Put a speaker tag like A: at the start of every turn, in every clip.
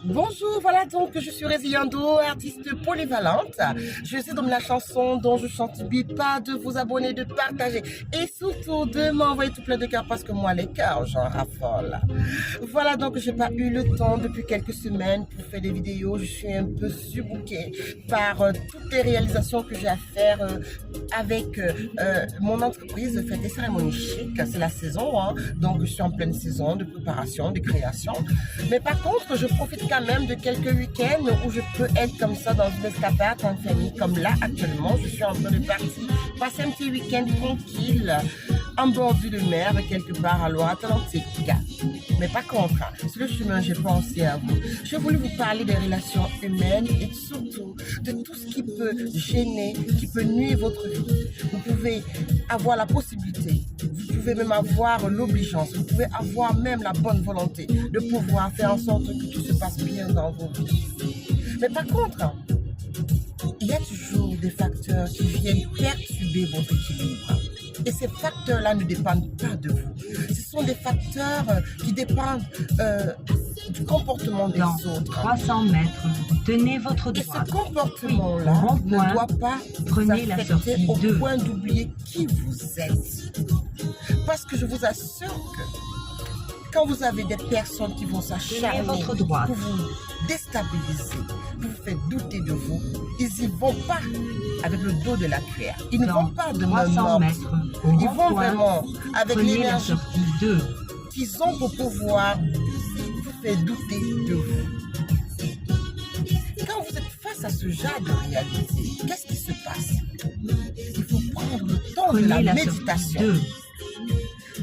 A: Bonjour, voilà donc je suis Résiliando, artiste polyvalente. Je sais donc la chanson dont je chante. N'oubliez pas de vous abonner, de partager et surtout de m'envoyer tout plein de cœurs parce que moi les cœurs j'en raffole. Voilà donc j'ai pas eu le temps depuis quelques semaines pour faire des vidéos. Je suis un peu subbookée par toutes les réalisations que j'ai à faire avec mon entreprise Fête et Cérémonie Chic. C'est la saison, hein, donc je suis en pleine saison de préparation, de création. Mais par contre, je profite quand même de quelques week-ends où je peux être comme ça dans une escapade en famille. Comme là, actuellement, je suis en train de partir passer un petit week-end tranquille en bordure de mer, quelque part à l'Ouest-Atlantique. Mais par contre, sur le chemin, j'ai pensé à vous. J'ai voulu vous parler des relations humaines et surtout de tout ce qui peut gêner, qui peut nuire votre vie. Vous pouvez avoir la possibilité, vous pouvez même avoir l'obligeance, vous pouvez avoir même la bonne volonté de pouvoir faire en sorte que tout se passe bien dans vos vies. Mais par contre, il y a toujours des facteurs qui viennent perturber votre équilibre. Et ces facteurs-là ne dépendent pas de vous. Ce sont des facteurs qui dépendent du comportement des
B: Dans
A: autres.
B: 300 mètres, tenez votre
A: Et
B: droite.
A: ce comportement-là
B: Rond-point,
A: ne doit pas
B: prenez
A: vous
B: la
A: affecter
B: sortie
A: au
B: 2.
A: point d'oublier qui vous êtes. Parce que je vous assure que quand vous avez des personnes qui vont s'acharner
B: votre droite.
A: pour vous déstabiliser, pour vous faire douter de vous, ils n'y vont pas avec le dos de la cuillère. Ils ne vont
B: Dans
A: pas de main
B: 300
A: morte.
B: mètres, au
A: Ils vont
B: rond-point,
A: vraiment avec
B: prenez la
A: l'énergie
B: sortie 2.
A: qu'ils ont pour pouvoir vous faire douter de vous. Quand vous êtes face à ce genre de réalité, qu'est-ce qui se passe? Il faut prendre le temps de
B: Prenez
A: la
B: la sortie
A: méditation.
B: 2.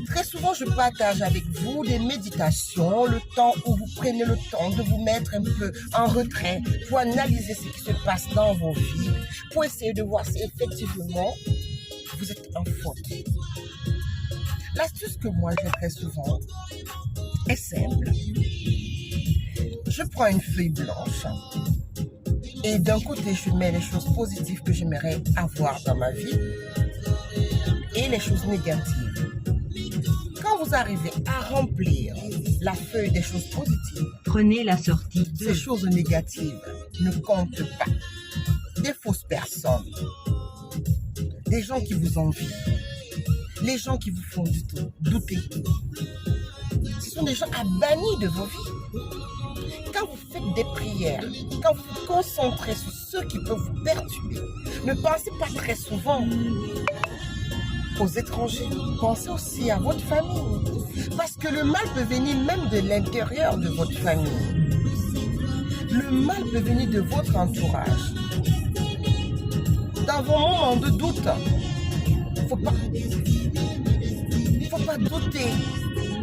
A: Très souvent, je partage avec vous des méditations, le temps où vous prenez le temps de vous mettre un peu en retrait pour analyser ce qui se passe dans vos vies, pour essayer de voir si effectivement vous êtes en faute. L'astuce que moi j'ai très souvent est simple. Je prends une feuille blanche et d'un côté je mets les choses positives que j'aimerais avoir dans ma vie et les choses négatives. Quand vous arrivez à remplir la feuille des choses positives,
B: Prenez la sortie 2.
A: ces choses négatives ne comptent pas. Des fausses personnes, des gens qui vous envient, les gens qui vous font douter. Ce sont des gens à bannir de vos vies. Quand vous faites des prières, quand vous vous concentrez sur ceux qui peuvent vous perturber, ne pensez pas très souvent aux étrangers. Pensez aussi à votre famille. Parce que le mal peut venir même de l'intérieur de votre famille. Le mal peut venir de votre entourage. Dans vos moments de doute, il ne faut pas douter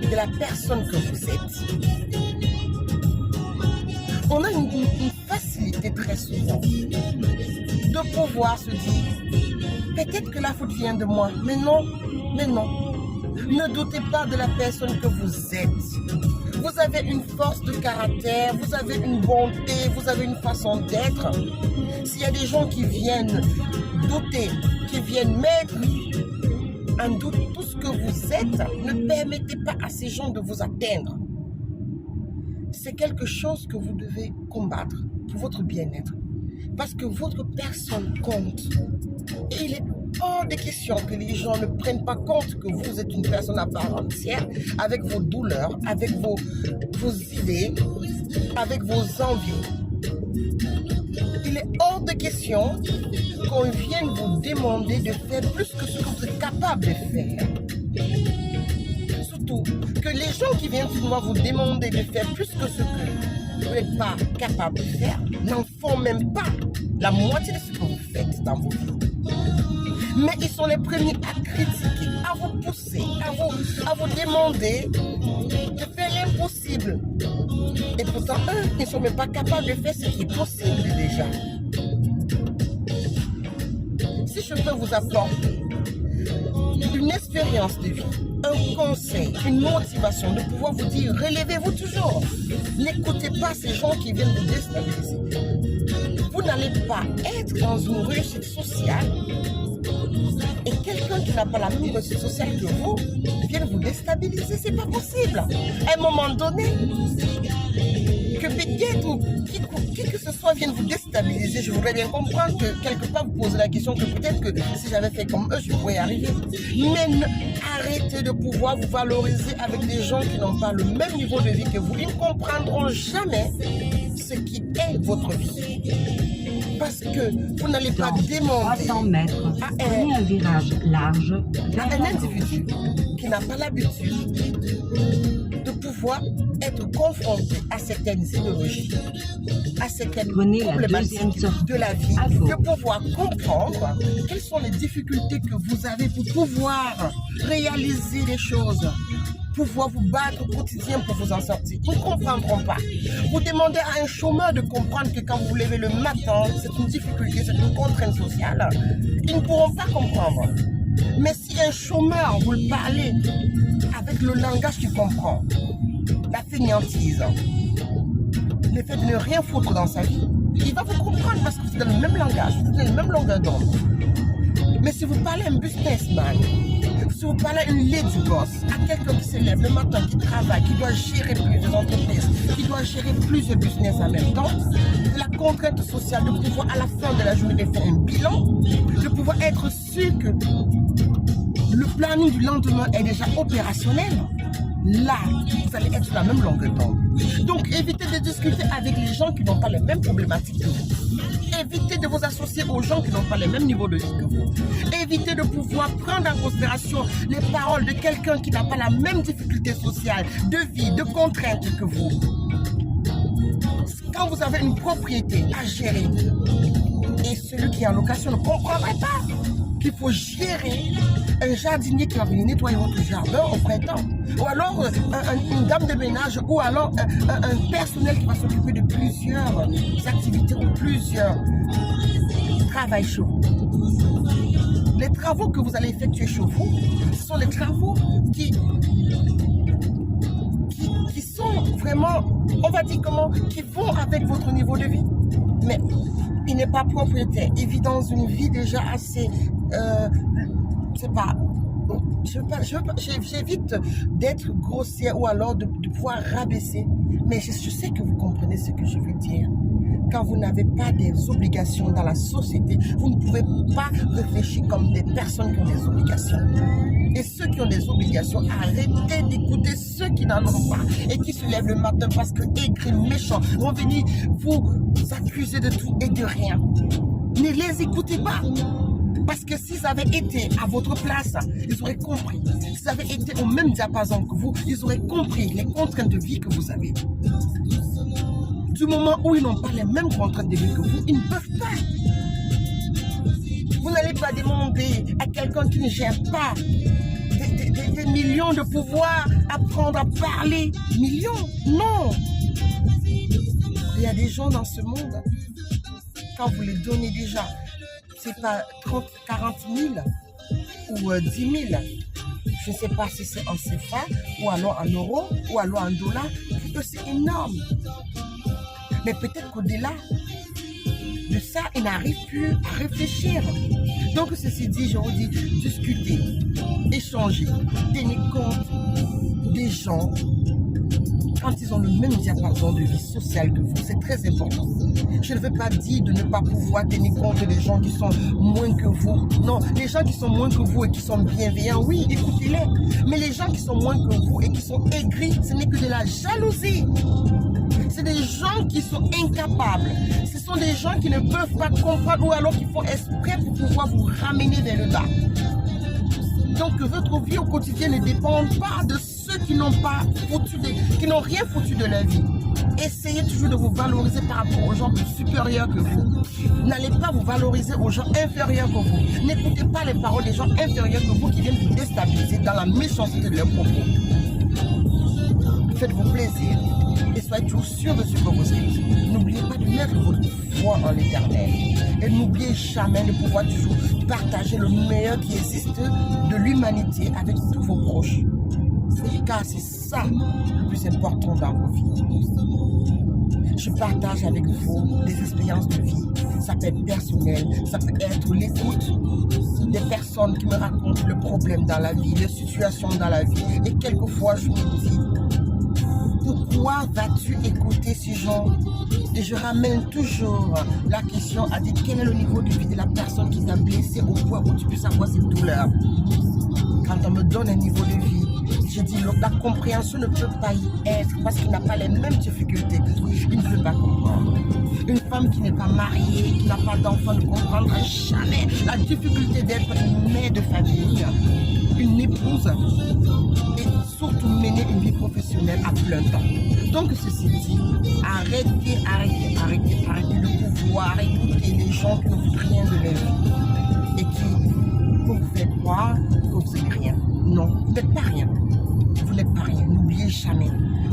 A: de la personne que vous êtes. On a une facilité très souvent de pouvoir se dire peut-être que la faute vient de moi, mais non, mais non. Ne doutez pas de la personne que vous êtes. Vous avez une force de caractère, vous avez une bonté, vous avez une façon d'être. S'il y a des gens qui viennent douter, qui viennent mettre en doute tout ce que vous êtes, ne permettez pas à ces gens de vous atteindre. C'est quelque chose que vous devez combattre pour votre bien-être. Parce que votre personne compte. Et il est hors de question que les gens ne prennent pas compte que vous êtes une personne à part entière, avec vos douleurs, avec vos idées, avec vos envies. Il est hors de question qu'on vienne vous demander de faire plus que ce que vous êtes capable de faire. Surtout que les gens qui viennent souvent vous demander de faire plus que ce que vous n'êtes pas capable de faire n'en font même pas la moitié de ce que vous faites dans vos vies. Mais ils sont les premiers à critiquer, à vous pousser, à vous demander de faire l'impossible. Et pourtant, eux, ils ne sont même pas capables de faire ce qui est possible déjà. Si je peux vous apporter une expérience de vie, un conseil, une motivation, de pouvoir vous dire, relevez-vous toujours. N'écoutez pas ces gens qui viennent vous déstabiliser. Vous n'allez pas être dans une réussite sociale et quelqu'un qui n'a pas la même réussite sociale que vous vienne vous déstabiliser. C'est pas possible. À un moment donné, Bill Gates ou qui que ce soit vienne vous déstabiliser, je voudrais bien comprendre que quelque part vous posez la question que peut-être que si j'avais fait comme eux, je pourrais y arriver. Mais arrêtez de pouvoir vous valoriser avec des gens qui n'ont pas le même niveau de vie que vous. Ils ne comprendront jamais ce qui est votre vie. Parce que vous n'allez pas
B: Dans
A: demander
B: 300 mètres, prenez un virage large vers
A: à un
B: la gauche.
A: individu qui n'a pas l'habitude de pouvoir être confronté à certaines idéologies, à certaines
B: Prenez la
A: problématiques
B: deuxième sortie
A: de la vie,
B: à gauche.
A: de pouvoir comprendre quelles sont les difficultés que vous avez pour pouvoir réaliser les choses, pouvoir vous battre au quotidien pour vous en sortir. Ils ne comprendront pas. Vous demandez à un chômeur de comprendre que quand vous vous levez le matin, c'est une difficulté, c'est une contrainte sociale. Ils ne pourront pas comprendre. Mais si un chômeur, vous le parlez avec le langage qu'il comprend, la fainéantise, le fait de ne rien foutre dans sa vie, il va vous comprendre parce que vous êtes dans le même langage, vous êtes dans la même longueur d'onde. Mais si vous parlez à un businessman, si vous parlez à une lady boss, à quelqu'un qui se lève le matin, qui travaille, qui doit gérer plusieurs entreprises, qui doit gérer plusieurs business en même temps, la contrainte sociale de pouvoir à la fin de la journée de faire un bilan, de pouvoir être sûr que le planning du lendemain est déjà opérationnel, là, vous allez être sur la même longueur d'onde. Donc, évitez de discuter avec les gens qui n'ont pas les mêmes problématiques que vous. Évitez de vous associer aux gens qui n'ont pas les mêmes niveaux de vie que vous. Évitez de pouvoir prendre en considération les paroles de quelqu'un qui n'a pas la même difficulté sociale, de vie, de contraintes que vous. Quand vous avez une propriété à gérer, et celui qui est en location ne comprendrait pas qu'il faut gérer un jardinier qui va venir nettoyer votre jardin au printemps, ou alors une dame de ménage, ou alors un personnel qui va s'occuper de plusieurs activités ou plusieurs travaux chez vous. Les travaux que vous allez effectuer chez vous, ce sont les travaux qui sont vraiment, on va dire comment, qui vont avec votre niveau de vie. Mais il n'est pas propriétaire. Il vit dans une vie déjà assez, c'est pas, j'évite d'être grossière ou alors de pouvoir rabaisser. Mais je sais que vous comprenez ce que je veux dire. Quand vous n'avez pas des obligations dans la société, vous ne pouvez pas réfléchir comme des personnes qui ont des obligations. Et ceux qui ont des obligations, arrêtez d'écouter ceux qui n'en ont pas et qui se lèvent le matin parce que aigris, méchants, vont venir vous accuser de tout et de rien. Ne les écoutez pas. Parce que s'ils avaient été à votre place, ils auraient compris. S'ils avaient été au même diapason que vous, ils auraient compris les contraintes de vie que vous avez. Du moment où ils n'ont pas les mêmes contraintes de vie que vous, ils ne peuvent pas. Vous n'allez pas demander à quelqu'un qui ne gère pas des millions de pouvoir apprendre à parler. Millions? Non. Il y a des gens dans ce monde, quand vous les donnez déjà, c'est pas 30, 40 000 ou 10 000. Je ne sais pas si c'est en CFA ou alors en euros ou alors en dollars. C'est énorme. Mais peut-être qu'au-delà de ça, ils n'arrivent plus à réfléchir. Donc, ceci dit, je vous dis, discutez, échangez, tenez compte des gens quand ils ont le même diapason de vie sociale que vous. C'est très important. Je ne veux pas dire de ne pas pouvoir tenir compte des gens qui sont moins que vous. Non, les gens qui sont moins que vous et qui sont bienveillants, oui, écoutez-les. Mais les gens qui sont moins que vous et qui sont aigris, ce n'est que de la jalousie. C'est des gens qui sont incapables. Ce sont des gens qui ne peuvent pas comprendre ou alors qui font exprès pour pouvoir vous ramener vers le bas. Donc votre vie au quotidien ne dépend pas de ceux qui n'ont pas qui n'ont rien foutu de leur vie. Essayez toujours de vous valoriser par rapport aux gens plus supérieurs que vous. N'allez pas vous valoriser aux gens inférieurs que vous. N'écoutez pas les paroles des gens inférieurs que vous qui viennent vous déstabiliser dans la méchanceté de leurs propos. Faites-vous plaisir et soyez toujours sûr de ce que vous êtes. N'oubliez pas de mettre votre foi en l'éternel. Et n'oubliez jamais de pouvoir toujours partager le meilleur qui existe de l'humanité avec tous vos proches. Car c'est ça le plus important dans vos vies. Je partage avec vous des expériences de vie. Ça peut être personnel, ça peut être l'écoute des personnes qui me racontent le problème dans la vie, les situations dans la vie. Et quelquefois, je me dis, pourquoi Pourquoi vas-tu écouter ces gens? Et je ramène toujours la question à dire quel est le niveau de vie de la personne qui t'a blessé au point où tu peux savoir cette douleur. Quand on me donne un niveau de vie, je dis la compréhension ne peut pas y être parce qu'il n'a pas les mêmes difficultés que toi. Il ne peut pas comprendre. Une femme qui n'est pas mariée, qui n'a pas d'enfant, ne comprendra jamais la difficulté d'être une mère de famille, une épouse et surtout mener une vie professionnelle à plein temps. Donc ceci dit, arrêtez de pouvoir écouter les gens qui ne font rien de leur vie et qui vous faire croire que vous n'êtes rien. Non, vous n'êtes pas rien. Vous n'êtes pas rien. N'oubliez jamais.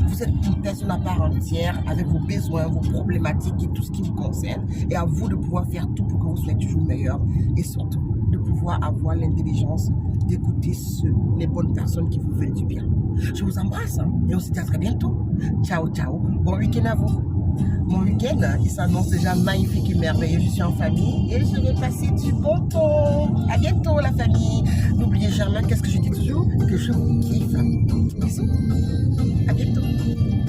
A: Vous êtes une personne à part entière avec vos besoins, vos problématiques et tout ce qui vous concerne. Et à vous de pouvoir faire tout pour que vous soyez toujours meilleur. Et surtout, de pouvoir avoir l'intelligence d'écouter les bonnes personnes qui vous veulent du bien. Je vous embrasse et on se dit à très bientôt. Ciao, ciao. Bon week-end à vous. Mon week-end, il s'annonce déjà magnifique et merveilleux. Je suis en famille et je vais passer du bon temps. À bientôt la famille. N'oubliez jamais, qu'est-ce que je dis toujours? Que je vous kiffe. Bisous. À bientôt.